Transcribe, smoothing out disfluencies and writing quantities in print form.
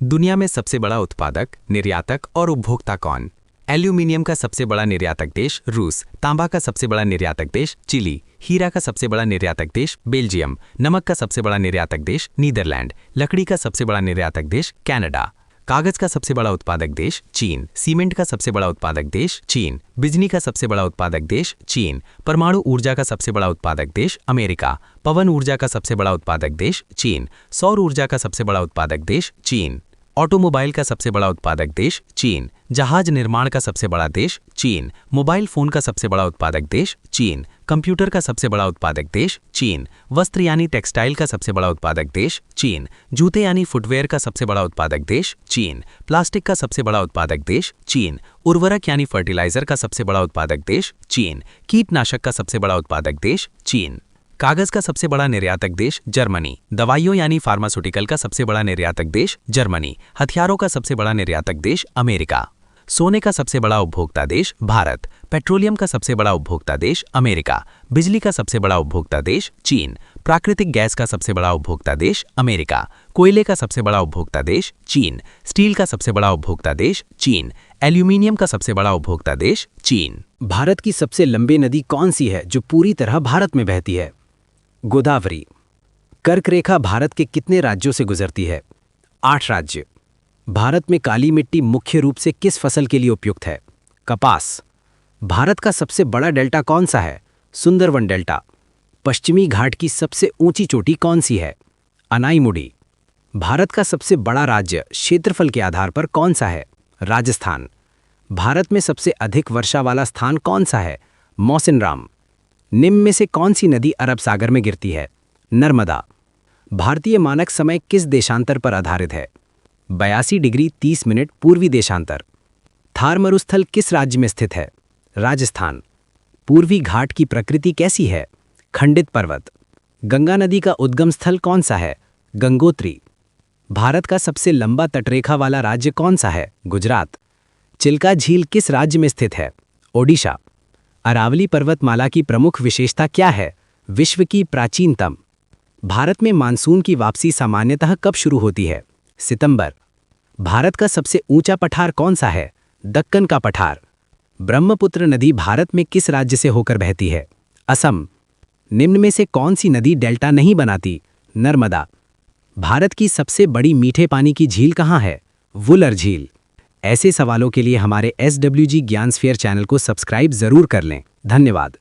दुनिया में सबसे बड़ा उत्पादक, निर्यातक और उपभोक्ता कौन? एल्यूमिनियम का सबसे बड़ा निर्यातक देश रूस, तांबा का सबसे बड़ा निर्यातक देश चिली, हीरा का सबसे बड़ा निर्यातक देश बेल्जियम, नमक का सबसे बड़ा निर्यातक देश नीदरलैंड, लकड़ी का सबसे बड़ा निर्यातक देश कनाडा, कागज का सबसे बड़ा उत्पादक देश चीन, सीमेंट का सबसे बड़ा उत्पादक देश चीन, बिजली का सबसे बड़ा उत्पादक देश चीन, परमाणु ऊर्जा का सबसे बड़ा उत्पादक देश अमेरिका, पवन ऊर्जा का सबसे बड़ा उत्पादक देश चीन, सौर ऊर्जा का सबसे बड़ा उत्पादक देश चीन, ऑटोमोबाइल का सबसे बड़ा उत्पादक देश चीन, जहाज निर्माण का सबसे बड़ा देश चीन, मोबाइल फोन का सबसे बड़ा उत्पादक देश चीन, कंप्यूटर का सबसे बड़ा उत्पादक देश चीन, वस्त्र यानी टेक्सटाइल का सबसे बड़ा उत्पादक देश चीन, जूते यानी फुटवेयर का सबसे बड़ा उत्पादक देश चीन, प्लास्टिक का सबसे बड़ा उत्पादक देश चीन, उर्वरक यानी फर्टिलाइजर का सबसे बड़ा उत्पादक देश चीन, कीटनाशक का सबसे बड़ा उत्पादक देश चीन, कागज का सबसे बड़ा निर्यातक देश जर्मनी, दवाइयों यानी फार्मास्यूटिकल का सबसे बड़ा निर्यातक देश जर्मनी, हथियारों का सबसे बड़ा निर्यातक देश अमेरिका, सोने का सबसे बड़ा उपभोक्ता देश भारत, पेट्रोलियम का सबसे बड़ा उपभोक्ता देश अमेरिका, बिजली का सबसे बड़ा उपभोक्ता देश चीन, प्राकृतिक गैस का सबसे बड़ा उपभोक्ता देश अमेरिका, कोयले का सबसे बड़ा उपभोक्ता देश चीन, स्टील का सबसे बड़ा उपभोक्ता देश चीन, एल्यूमिनियम का सबसे बड़ा उपभोक्ता देश चीन। भारत की सबसे लंबी नदी कौन सी है जो पूरी तरह भारत में बहती है? गोदावरी। कर्क रेखा भारत के कितने राज्यों से गुजरती है? 8 राज्य। भारत में काली मिट्टी मुख्य रूप से किस फसल के लिए उपयुक्त है? कपास। भारत का सबसे बड़ा डेल्टा कौन सा है? सुंदरवन डेल्टा। पश्चिमी घाट की सबसे ऊंची चोटी कौन सी है? अनाईमुडी। भारत का सबसे बड़ा राज्य क्षेत्रफल के आधार पर कौन सा है? राजस्थान। भारत में सबसे अधिक वर्षा वाला स्थान कौन सा है? मौसिनराम। निम्न में से कौन सी नदी अरब सागर में गिरती है? नर्मदा। भारतीय मानक समय किस देशांतर पर आधारित है? 82 डिग्री 30 मिनट पूर्वी देशांतर। थार मरुस्थल किस राज्य में स्थित है? राजस्थान। पूर्वी घाट की प्रकृति कैसी है? खंडित पर्वत। गंगा नदी का उद्गम स्थल कौन सा है? गंगोत्री। भारत का सबसे लंबा तटरेखा वाला राज्य कौन सा है? गुजरात। चिल्का झील किस राज्य में स्थित है? ओडिशा। अरावली पर्वतमाला की प्रमुख विशेषता क्या है? विश्व की प्राचीनतम। भारत में मानसून की वापसी सामान्यतः कब शुरू होती है? सितंबर। भारत का सबसे ऊंचा पठार कौन सा है? दक्कन का पठार। ब्रह्मपुत्र नदी भारत में किस राज्य से होकर बहती है? असम। निम्न में से कौन सी नदी डेल्टा नहीं बनाती? नर्मदा। भारत की सबसे बड़ी मीठे पानी की झील कहाँ है? वुलर झील। ऐसे सवालों के लिए हमारे SWG ज्ञान स्फीयर चैनल को सब्सक्राइब जरूर कर लें। धन्यवाद।